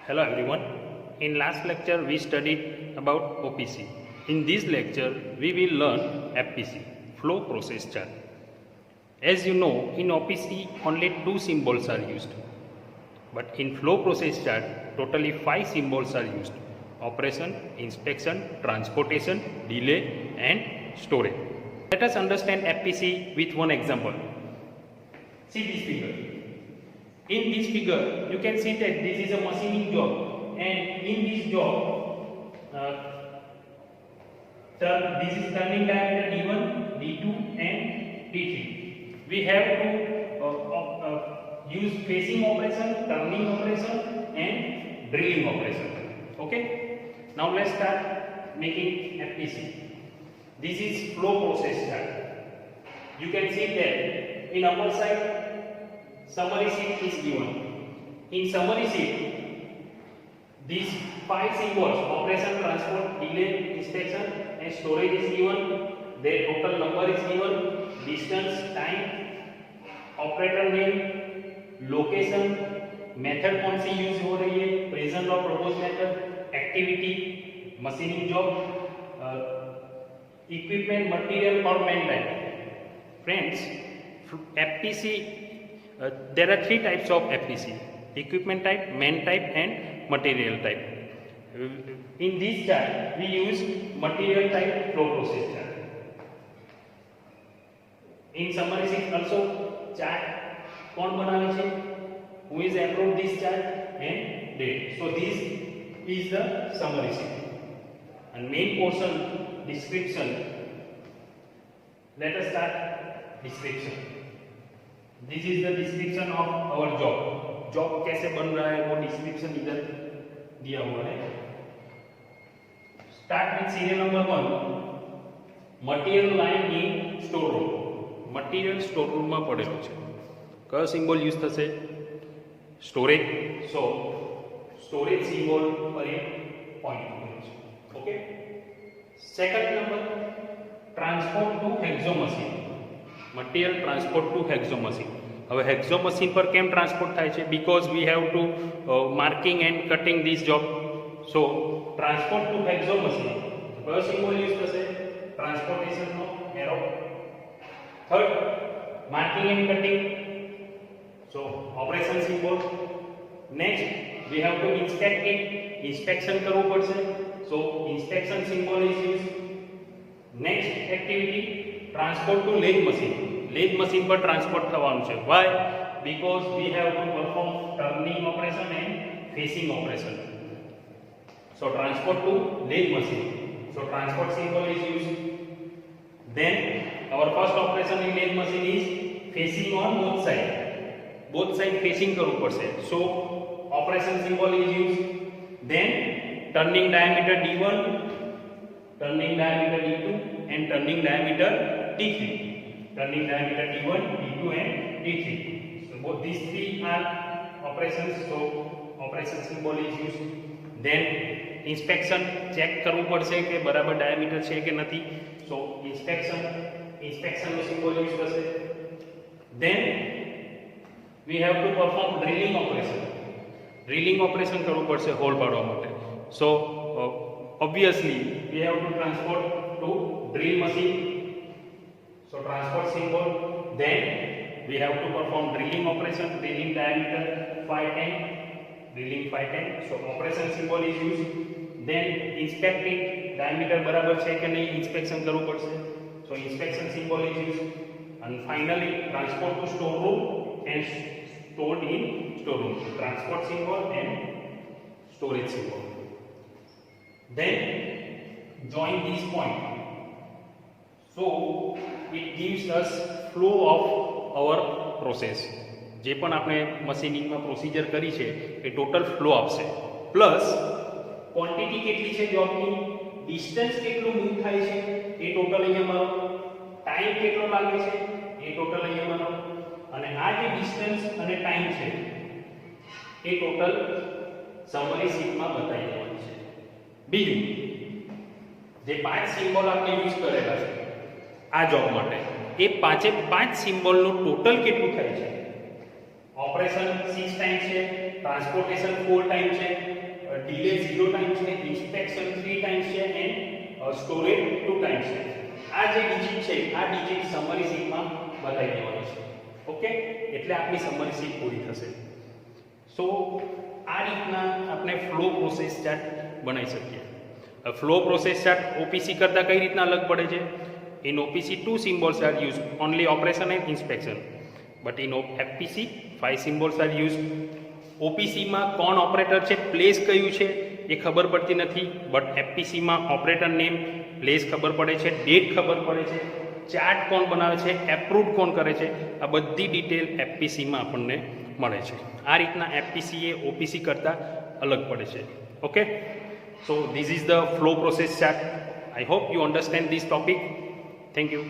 Hello everyone. In last lecture we studied about OPC. In this lecture we will learn FPC, flow process chart. As you know, in OPC only two symbols are used. But in flow process chart totally 5 symbols are used. Operation, inspection, transportation, delay and storage. Let us understand FPC with one example. See this figure. In this figure, you can see that this is a machining job, and in this job, this is turning diameter D1, D2, and D3. We have to use facing operation, turning operation, and drilling operation. Okay. Now let's start making FPC. This is flow process chart. You can see that in upper side, summary sheet is given. In summary sheet, these 5 symbols, operation, transport, delay, inspection and storage is given. Their total number is given, distance, time, operator name, location, method कौन सी use हो रही है, present और proposed method, activity, machining job, equipment, material और man type. Friends, FPC there are 3 types of FPC: equipment type, man type and material type. In this chart we use material type flow process chart. In summary sheet also chart कौन बनावे છે, who is approved this chart and date. So this is the summary sheet. And main portion description. Let us start description. This is the description of our job. Job कैसे बन रहा है वो description इधर दिया हुआ है. Start with serial number 1. Material line in store room. Material store room में પડેલું છે. કયો સિમ્બોલ યુઝ થશે? સ્ટોરેજ. સો સ્ટોરેજ સિમ્બોલ પર એક પોઈન્ટ મૂકેલું છે. Okay. Second number, transport to hacksaw machine. Material transport to hacksaw machine. હવે હેક્ઝો મશીન પર કેમ ટ્રાન્સપોર્ટ થાય છે? Because we have to marking and cutting this job. So transport to hacksaw machine. કયો સિમ્બોલ યુઝ થશે? ટ્રાન્સપોર્ટેશનનો arrow. Third, marking and cutting. So operation symbol. Next we have to inspect it. Inspection કરવું પડશે. So inspection symbol is use. Next activity, transport to lathe machine. Lathe machine પર transport થવાનું છે. Why? Because we have to perform turning operation and facing operation. So transport to lathe machine. So transport symbol is used. Then our first operation in lathe machine is facing on both side. Both side facing કરવું પડશે. So operation symbol is used. Then turning diameter D1, turning diameter D2 and turning diameter D3. Turning diameter D1, D2 and D3. So both these 3 are operations. So operation symbol is used. Then inspection check કરવું પડશે કે બરાબર diameter છે કે નથી. So inspection નો symbol use થશે. Then we have to perform drilling operation. Drilling operation કરવું પડશે હોલ પાડવા માટે. So obviously we have to transport to drill machine. So transport symbol. Then we have to perform drilling operation. Drilling diameter 510. Drilling 510. So operation symbol is used. Then inspect it. Diameter બરાબર છે કે નહીં inspection કરવું પડશે. So inspection symbol is used. And finally transport to store room and stored in store room. Transport symbol and storage symbol. Then join this point. So it gives us flow of our process. જે પણ આપણે મશીનિંગમાં procedure કરી છે એ total flow આપશે. Plus quantity કેટલી છે જોબની, distance કેટલું move થાય છે એ ટોટલ અહીંયા મારો, ટાઈમ કેટલો લાગે છે એ ટોટલ અહીંયા મારો, અને આ જે ડિસ્ટન્સ અને ટાઈમ છે એ ટોટલ સમરી શીટમાં બતાવી દેવાનું છે. બીજું, જે 5 સિમ્બોલ આપણે યુઝ કરેલા છે આ જોબ માટે, એ 5 સિમ્બોલનું ટોટલ કેટલું થાય છે? ઓપરેશન 6 ટાઈમ્સ છે, ટ્રાન્સપોર્ટેશન 4 ટાઈમ છે, ડિલે 0 ટાઈમ છે, ઇન્સ્પેક્શન 3 ટાઈમ્સ છે એન્ડ સ્ટોરેજ 2 ટાઈમ્સ છે. આ જે ડિજિટ છે આ ડિજિટ સમરી શીટમાં બતાવી દેવાની છે. ઓકે, એટલે આપણી સમરી શીટ પૂરી થશે. સો આ રીતના આપણે ફ્લો પ્રોસેસ ચાર્ટ બનાવી શકીએ. ફ્લો પ્રોસેસ ચાર્ટ ઓપીસી કરતાં કઈ રીતના અલગ પડે છે? In OPC 2 symbols are used only operation and inspection, but in FPC 5 symbols are used. ઓપીસીમાં કોણ ઓપરેટર છે, પ્લેસ કયું છે એ ખબર પડતી નથી, બટ એફપીસીમાં ઓપરેટર નેમ, પ્લેસ ખબર પડે છે, ડેટ ખબર પડે છે, ચાર્ટ કોણ બનાવે છે, એપ્રુવ કોણ કરે છે, આ બધી ડિટેલ એફપીસીમાં આપણને મળે છે. આ રીતના એફપીસી એ ઓપીસી કરતાં અલગ પડે છે. Okay, so this is the flow process chart. I hope you understand this topic. Thank you.